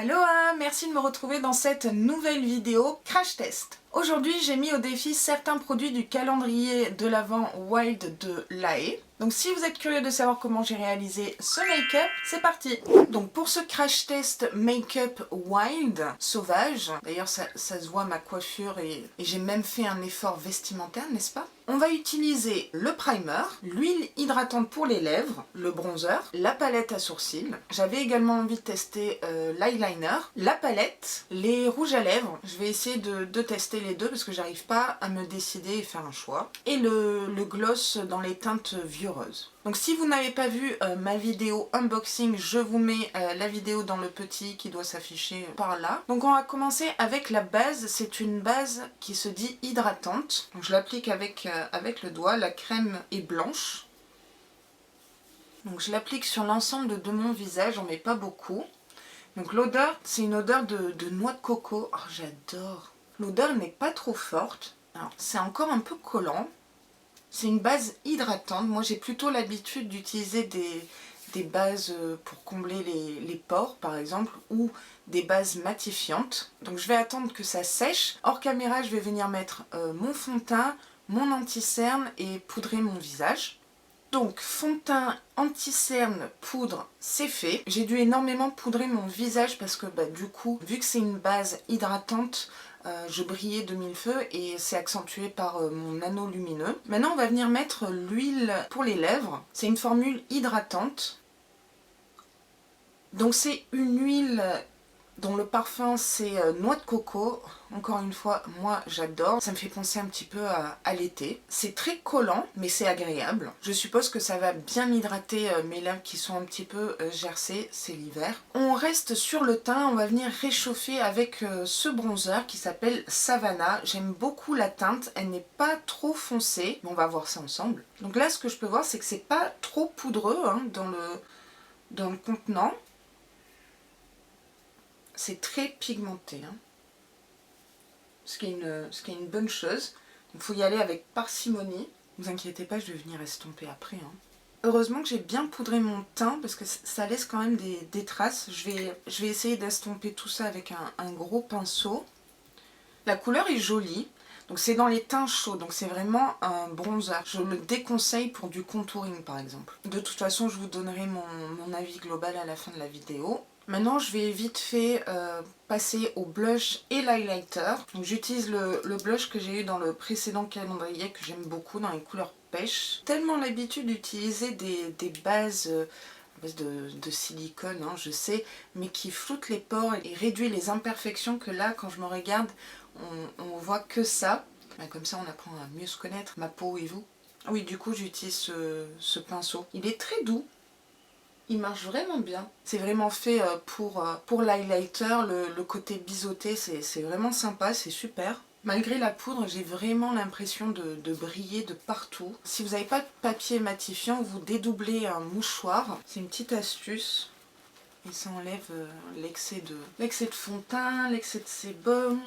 Aloha, merci de me retrouver dans cette nouvelle vidéo crash test. Aujourd'hui, j'ai mis au défi certains produits du calendrier de l'Avent Wild de Lae. Donc si vous êtes curieux de savoir comment j'ai réalisé ce make-up, c'est parti. Donc pour ce crash test make-up Wild, sauvage, d'ailleurs ça se voit ma coiffure et j'ai même fait un effort vestimentaire, n'est-ce pas? On va utiliser le primer, l'huile hydratante pour les lèvres, le bronzer, la palette à sourcils. J'avais également envie de tester l'eyeliner, la palette, les rouges à lèvres. Je vais essayer de tester les deux parce que j'arrive pas à me décider et faire un choix. Et le gloss dans les teintes vioreuses. Donc si vous n'avez pas vu ma vidéo unboxing, je vous mets la vidéo dans le petit qui doit s'afficher par là. Donc on va commencer avec la base. C'est une base qui se dit hydratante. Donc je l'applique avec le doigt. La crème est blanche. Donc je l'applique sur l'ensemble de mon visage, j'en mets pas beaucoup. Donc l'odeur, c'est une odeur de noix de coco. Oh, j'adore. L'odeur n'est pas trop forte. Alors c'est encore un peu collant. C'est une base hydratante. Moi, j'ai plutôt l'habitude d'utiliser des bases pour combler les pores, par exemple, ou des bases matifiantes. Donc, je vais attendre que ça sèche. Hors caméra, je vais venir mettre mon fond de teint, mon anti-cerne et poudrer mon visage. Donc, fond de teint, anti-cerne, poudre, c'est fait. J'ai dû énormément poudrer mon visage parce que, du coup, vu que c'est une base hydratante, je brillais de mille feux et c'est accentué par mon anneau lumineux. Maintenant, on va venir mettre l'huile pour les lèvres. C'est une formule hydratante. Donc, c'est une huile dont le parfum c'est noix de coco. Encore une fois, moi j'adore. Ça me fait penser un petit peu à l'été. C'est très collant, mais c'est agréable. Je suppose que ça va bien hydrater mes lèvres qui sont un petit peu gercées. C'est l'hiver. On reste sur le teint. On va venir réchauffer avec ce bronzer qui s'appelle Savannah. J'aime beaucoup la teinte. Elle n'est pas trop foncée. Mais on va voir ça ensemble. Donc là, ce que je peux voir, c'est que c'est pas trop poudreux dans le contenant. C'est très pigmenté, ce qui est une bonne chose. Il faut y aller avec parcimonie. Ne vous inquiétez pas, je vais venir estomper après. Heureusement que j'ai bien poudré mon teint parce que ça laisse quand même des traces. Je vais essayer d'estomper tout ça avec un gros pinceau. La couleur est jolie. Donc c'est dans les teints chauds, donc c'est vraiment un bronzer. Je le déconseille pour du contouring par exemple. De toute façon, je vous donnerai mon avis global à la fin de la vidéo. Maintenant, je vais vite fait passer au blush et l'highlighter. J'utilise le blush que j'ai eu dans le précédent calendrier que j'aime beaucoup dans les couleurs pêche. Tellement l'habitude d'utiliser des bases de silicone, je sais, mais qui floutent les pores et réduit les imperfections que là, quand je me regarde, on voit que ça. Comme ça, on apprend à mieux se connaître, ma peau et vous. Oui, du coup, j'utilise ce pinceau. Il est très doux. Il marche vraiment bien. C'est vraiment fait pour l'highlighter, le côté biseauté, c'est vraiment sympa, c'est super. Malgré la poudre, j'ai vraiment l'impression de briller de partout. Si vous n'avez pas de papier matifiant, vous dédoublez un mouchoir. C'est une petite astuce. Et ça enlève l'excès de fond de teint, l'excès de sébum.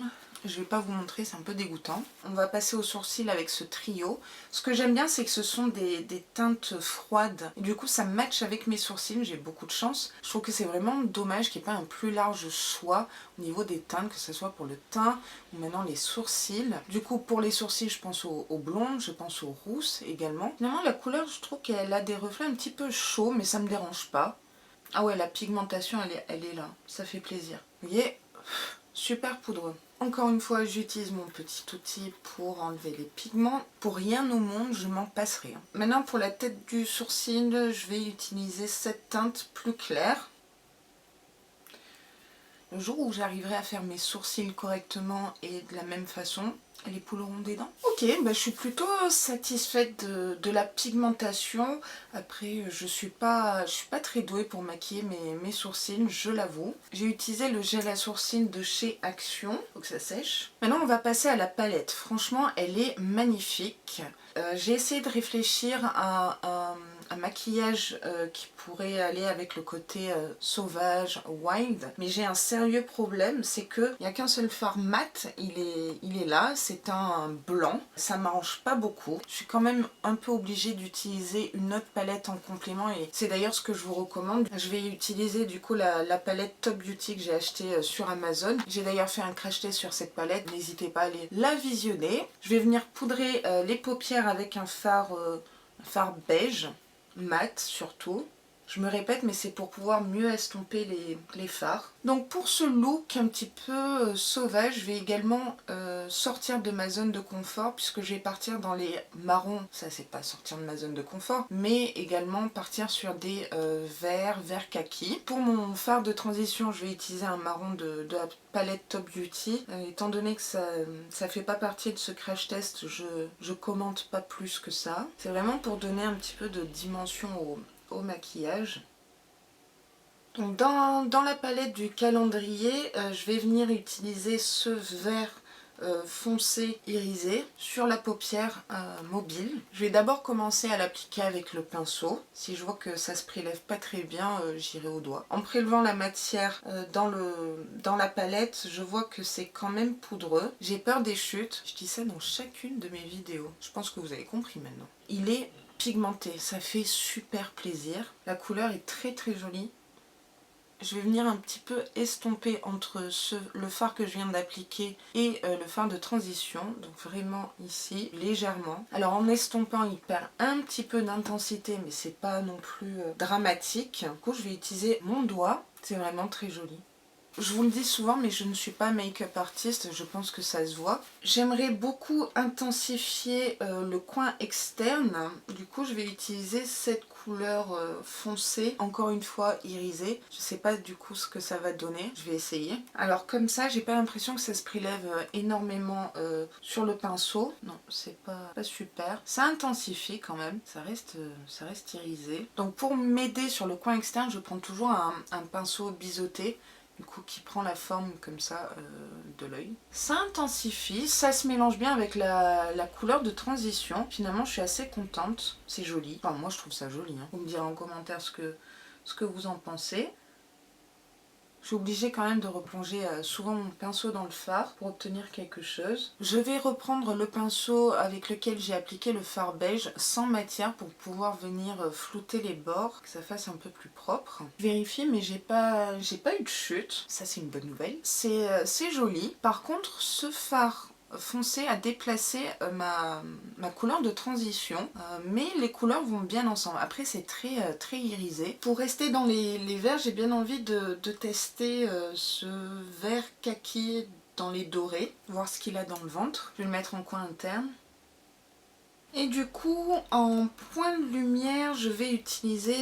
Je vais pas vous montrer, c'est un peu dégoûtant. On va passer aux sourcils avec ce trio. Ce que j'aime bien, c'est que ce sont des teintes froides. Et du coup, ça match avec mes sourcils, j'ai beaucoup de chance. Je trouve que c'est vraiment dommage qu'il n'y ait pas un plus large choix au niveau des teintes, que ce soit pour le teint ou maintenant les sourcils. Du coup, pour les sourcils, je pense aux blondes, je pense aux rousses également. Finalement, la couleur, je trouve qu'elle a des reflets un petit peu chauds, mais ça me dérange pas. Ah ouais, la pigmentation, elle est là. Ça fait plaisir. Vous voyez, super poudreux. Encore une fois, j'utilise mon petit outil pour enlever les pigments. Pour rien au monde, je m'en passerai. Maintenant, pour la tête du sourcil, je vais utiliser cette teinte plus claire. Le jour où j'arriverai à faire mes sourcils correctement et de la même façon, les poules auront des dents. Ok, je suis plutôt satisfaite de la pigmentation. Après, je suis pas très douée pour maquiller mes sourcils, je l'avoue. J'ai utilisé le gel à sourcils de chez Action, faut que ça sèche. Maintenant, on va passer à la palette. Franchement, elle est magnifique. J'ai essayé de réfléchir à un maquillage qui pourrait aller avec le côté sauvage, wild, mais j'ai un sérieux problème, c'est qu'il n'y a qu'un seul fard mat, il est là, c'est un blanc, ça m'arrange pas beaucoup. Je suis quand même un peu obligée d'utiliser une autre palette en complément et c'est d'ailleurs ce que je vous recommande. Je vais utiliser du coup la palette Top Beauty que j'ai achetée sur Amazon. J'ai d'ailleurs fait un crash test sur cette palette, n'hésitez pas à aller la visionner. Je vais venir poudrer les paupières avec un fard beige, mat surtout. Je me répète, mais c'est pour pouvoir mieux estomper les fards. Donc pour ce look un petit peu sauvage, je vais également sortir de ma zone de confort puisque je vais partir dans les marrons. Ça, c'est pas sortir de ma zone de confort, mais également partir sur des vert kaki. Pour mon fard de transition, je vais utiliser un marron de la palette Top Beauty. Étant donné que ça fait pas partie de ce crash test, je commente pas plus que ça. C'est vraiment pour donner un petit peu de dimension au maquillage. Donc dans la palette du calendrier, je vais venir utiliser ce vert foncé irisé sur la paupière mobile. Je vais d'abord commencer à l'appliquer avec le pinceau. Si je vois que ça se prélève pas très bien, j'irai au doigt. En prélevant la matière dans la palette, je vois que c'est quand même poudreux. J'ai peur des chutes. Je dis ça dans chacune de mes vidéos. Je pense que vous avez compris maintenant. Il est pigmenté, ça fait super plaisir. La couleur est très jolie. Je vais venir un petit peu estomper entre le fard que je viens d'appliquer et le fard de transition, donc vraiment ici, légèrement. Alors en estompant, il perd un petit peu d'intensité, mais c'est pas non plus dramatique. Du coup, je vais utiliser mon doigt, c'est vraiment très joli. Je vous le dis souvent, mais je ne suis pas make-up artiste, je pense que ça se voit. J'aimerais beaucoup intensifier le coin externe. Du coup, je vais utiliser cette couleur foncée, encore une fois irisée. Je ne sais pas du coup ce que ça va donner, je vais essayer. Alors comme ça, j'ai pas l'impression que ça se prélève énormément sur le pinceau. Non, c'est pas super. Ça intensifie quand même, ça reste irisé. Donc pour m'aider sur le coin externe, je prends toujours un pinceau biseauté. Du coup qui prend la forme comme ça de l'œil. Ça intensifie, ça se mélange bien avec la couleur de transition. Finalement je suis assez contente, c'est joli. Enfin moi je trouve ça joli, hein. Vous me direz en commentaire ce que vous en pensez. Je suis obligée quand même de replonger souvent mon pinceau dans le fard pour obtenir quelque chose. Je vais reprendre le pinceau avec lequel j'ai appliqué le fard beige sans matière pour pouvoir venir flouter les bords, que ça fasse un peu plus propre. Vérifier, mais j'ai pas eu de chute. Ça c'est une bonne nouvelle. C'est joli. Par contre, ce fard foncé à déplacer ma couleur de transition, mais les couleurs vont bien ensemble. Après c'est très irisé. Pour rester dans les verts, j'ai bien envie de tester ce vert kaki dans les dorés, voir ce qu'il a dans le ventre. Je vais le mettre en coin interne. Et du coup, en point de lumière, je vais utiliser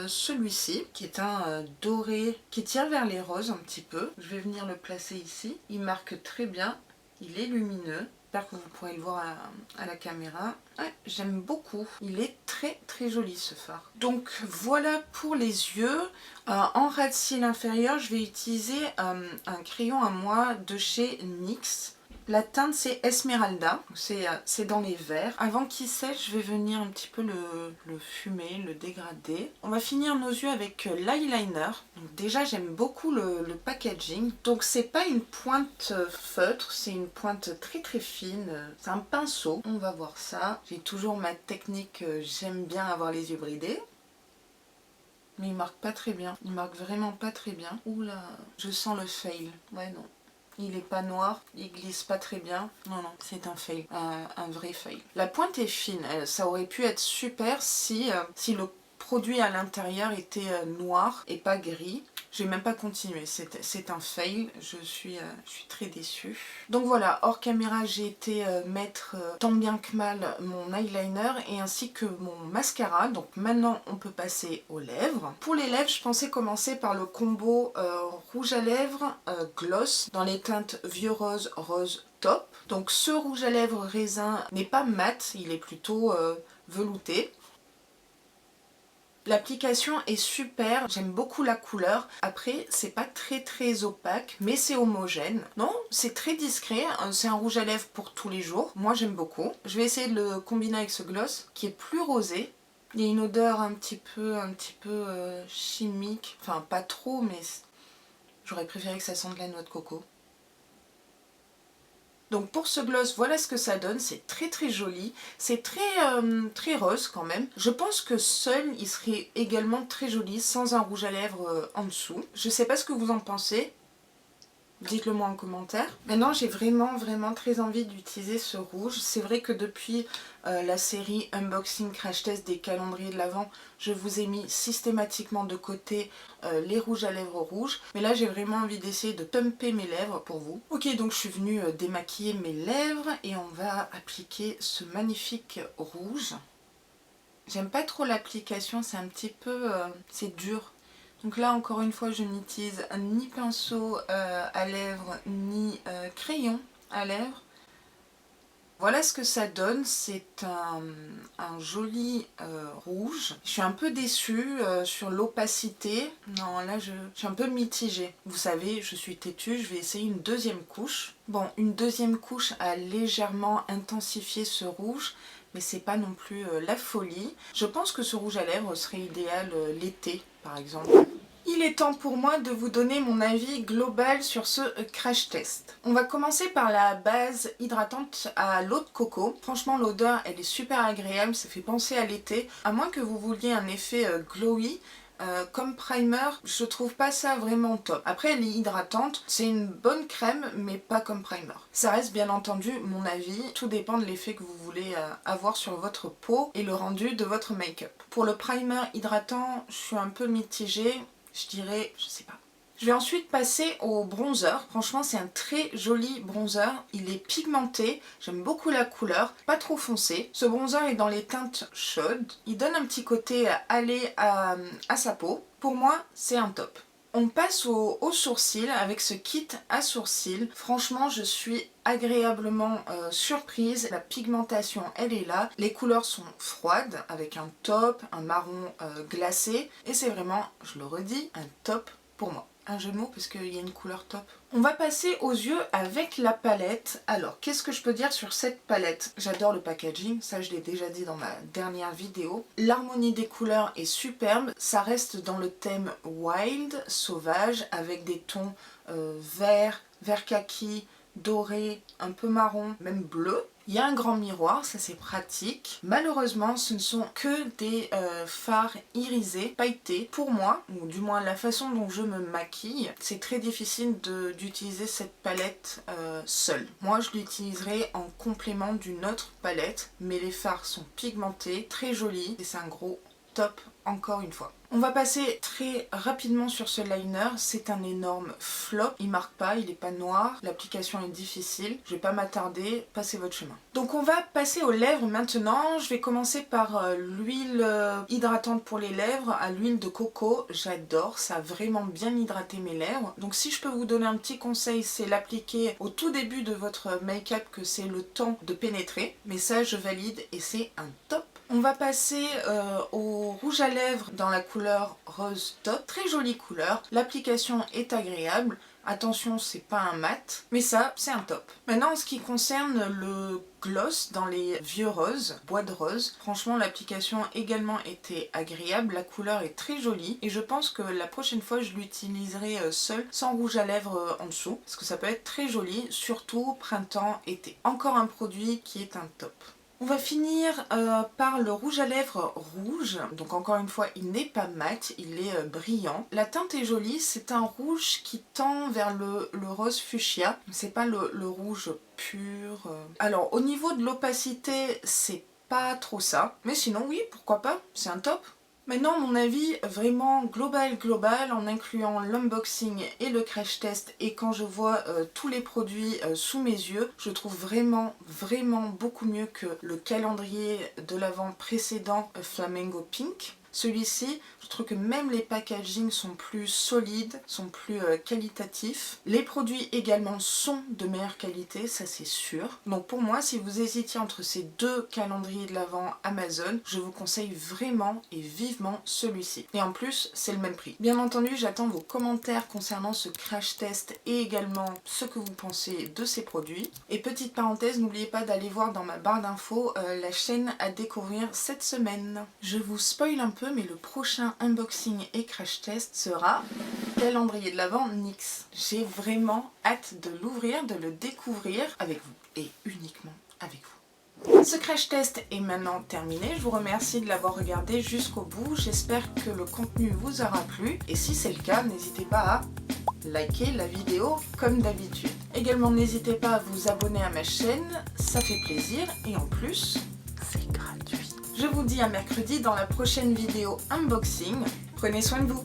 celui-ci, qui est un doré qui tire vers les roses un petit peu. Je vais venir le placer ici. Il marque très bien. Il est lumineux, j'espère que vous pourrez le voir à la caméra. Ouais, j'aime beaucoup, il est très joli ce fard. Donc voilà pour les yeux. En ras de cils inférieur, je vais utiliser un crayon à moi de chez NYX. La teinte c'est Esmeralda, c'est dans les verts. Avant qu'il sèche, je vais venir un petit peu le fumer, le dégrader. On va finir nos yeux avec l'eyeliner. Déjà j'aime beaucoup le packaging. Donc c'est pas une pointe feutre, c'est une pointe très fine. C'est un pinceau, on va voir ça. J'ai toujours ma technique, j'aime bien avoir les yeux bridés. Mais il marque pas très bien, il marque vraiment pas très bien. Oula, je sens le fail, ouais non. Il est pas noir, il glisse pas très bien. Non, c'est un fail, un vrai fail. La pointe est fine, ça aurait pu être super si le produit à l'intérieur était noir et pas gris. Je vais même pas continuer, c'est un fail, je suis très déçue. Donc voilà, hors caméra, j'ai été mettre tant bien que mal mon eyeliner et ainsi que mon mascara. Donc maintenant, on peut passer aux lèvres. Pour les lèvres, je pensais commencer par le combo rouge à lèvres gloss dans les teintes vieux rose, rose top. Donc ce rouge à lèvres raisin n'est pas mat, il est plutôt velouté. L'application est super, j'aime beaucoup la couleur. Après, c'est pas très opaque, mais c'est homogène. Non, c'est très discret, c'est un rouge à lèvres pour tous les jours. Moi, j'aime beaucoup. Je vais essayer de le combiner avec ce gloss qui est plus rosé. Il y a une odeur un petit peu chimique, enfin pas trop, mais j'aurais préféré que ça sente la noix de coco. Donc pour ce gloss, voilà ce que ça donne, c'est très très joli, c'est très rose quand même. Je pense que seul il serait également très joli sans un rouge à lèvres en dessous. Je sais pas ce que vous en pensez. Dites-le moi en commentaire. Maintenant j'ai vraiment très envie d'utiliser ce rouge. C'est vrai que depuis la série Unboxing Crash Test des calendriers de l'Avent, je vous ai mis systématiquement de côté les rouges à lèvres rouges. Mais là j'ai vraiment envie d'essayer de pumper mes lèvres pour vous. Ok, donc je suis venue démaquiller mes lèvres et on va appliquer ce magnifique rouge. J'aime pas trop l'application, c'est un petit peu... c'est dur. Donc là encore une fois je n'utilise ni pinceau à lèvres ni crayon à lèvres. Voilà ce que ça donne, c'est un joli rouge. Je suis un peu déçue sur l'opacité. Non, là je suis un peu mitigée. Vous savez, je suis têtue, je vais essayer une deuxième couche. Bon, une deuxième couche a légèrement intensifié ce rouge, mais c'est pas non plus la folie. Je pense que ce rouge à lèvres serait idéal l'été par exemple. Il est temps pour moi de vous donner mon avis global sur ce crash test. On va commencer par la base hydratante à l'eau de coco. Franchement l'odeur elle est super agréable, ça fait penser à l'été. À moins que vous vouliez un effet glowy, comme primer, je trouve pas ça vraiment top. Après elle est hydratante, c'est une bonne crème mais pas comme primer. Ça reste bien entendu mon avis, tout dépend de l'effet que vous voulez avoir sur votre peau et le rendu de votre make-up. Pour le primer hydratant, je suis un peu mitigée. Je dirais, je sais pas. Je vais ensuite passer au bronzer. Franchement, c'est un très joli bronzer. Il est pigmenté. J'aime beaucoup la couleur. Pas trop foncé. Ce bronzer est dans les teintes chaudes. Il donne un petit côté allé à sa peau. Pour moi, c'est un top. On passe au sourcil avec ce kit à sourcils. Franchement, je suis agréablement surprise. La pigmentation, elle est là. Les couleurs sont froides avec un taupe, un marron glacé. Et c'est vraiment, je le redis, un top pour moi. Un jeu de mots parce qu'il y a une couleur top. On va passer aux yeux avec la palette. Alors, qu'est-ce que je peux dire sur cette palette? J'adore le packaging, ça je l'ai déjà dit dans ma dernière vidéo. L'harmonie des couleurs est superbe. Ça reste dans le thème wild, sauvage, avec des tons vert kaki, doré, un peu marron, même bleu. Il y a un grand miroir, ça c'est pratique. Malheureusement, ce ne sont que des fards irisés, pailletés. Pour moi, ou du moins la façon dont je me maquille, c'est très difficile d'utiliser cette palette seule. Moi, je l'utiliserai en complément d'une autre palette, mais les fards sont pigmentés, très jolis, et c'est un gros top encore une fois. On va passer très rapidement sur ce liner, c'est un énorme flop, il marque pas, il n'est pas noir, l'application est difficile, je vais pas m'attarder, passez votre chemin. Donc on va passer aux lèvres maintenant, je vais commencer par l'huile hydratante pour les lèvres à l'huile de coco, j'adore, ça a vraiment bien hydraté mes lèvres. Donc si je peux vous donner un petit conseil, c'est l'appliquer au tout début de votre make-up que c'est le temps de pénétrer, mais ça je valide et c'est un top. On va passer au rouge à lèvres dans la couleur rose top, très jolie couleur, l'application est agréable, attention c'est pas un mat, mais ça c'est un top. Maintenant en ce qui concerne le gloss dans les vieux roses, bois de rose, franchement l'application également était agréable, la couleur est très jolie et je pense que la prochaine fois je l'utiliserai seule sans rouge à lèvres en dessous, parce que ça peut être très joli, surtout printemps, été. Encore un produit qui est un top. On va finir par le rouge à lèvres rouge. Donc encore une fois, il n'est pas mat, il est brillant. La teinte est jolie, c'est un rouge qui tend vers le rose fuchsia. C'est pas le rouge pur. Alors au niveau de l'opacité, c'est pas trop ça. Mais sinon oui, pourquoi pas, c'est un top. Maintenant mon avis vraiment global en incluant l'unboxing et le crash test, et quand je vois tous les produits sous mes yeux, je trouve vraiment beaucoup mieux que le calendrier de l'Avent précédent Flamingo Pink. Celui-ci, je Je trouve que même les packagings sont plus solides, sont plus qualitatifs. Les produits également sont de meilleure qualité, ça c'est sûr. Donc pour moi, si vous hésitiez entre ces deux calendriers de l'Avent Amazon, je vous conseille vraiment et vivement celui-ci. Et en plus, c'est le même prix. Bien entendu, j'attends vos commentaires concernant ce crash test et également ce que vous pensez de ces produits. Et petite parenthèse, n'oubliez pas d'aller voir dans ma barre d'infos la chaîne à découvrir cette semaine. Je vous spoil un peu, mais le prochain unboxing et crash test sera calendrier de l'Avent NYX. J'ai vraiment hâte de l'ouvrir, de le découvrir avec vous et uniquement avec vous. Ce crash test est maintenant terminé. Je vous remercie de l'avoir regardé jusqu'au bout. J'espère que le contenu vous aura plu et si c'est le cas, n'hésitez pas à liker la vidéo comme d'habitude. Également, n'hésitez pas à vous abonner à ma chaîne, ça fait plaisir et en plus, c'est gratuit. Je vous dis à mercredi dans la prochaine vidéo unboxing. Prenez soin de vous.